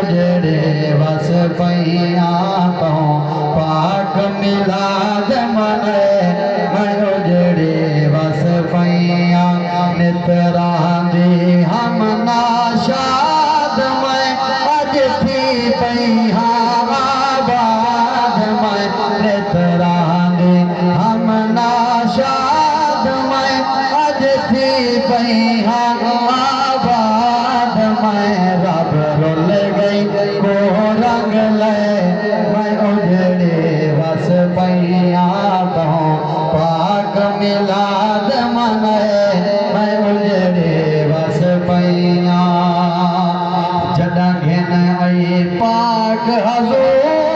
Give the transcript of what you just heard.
उजड़े वस पैया तो पाक मिलाद मने मैं उजड़े वस पैया नितरांदी हम नाशाद मैं अज थी पैया आबाद मैं नितरांदी हम नाशाद मैं अज थी पैया आबाद मैं रब रुल गई को रंग ले मैं उजड़े वस पैया तो पाक मिलाद मने मैं उजड़े वस पैया जड़ा घेन आई पाक हजूर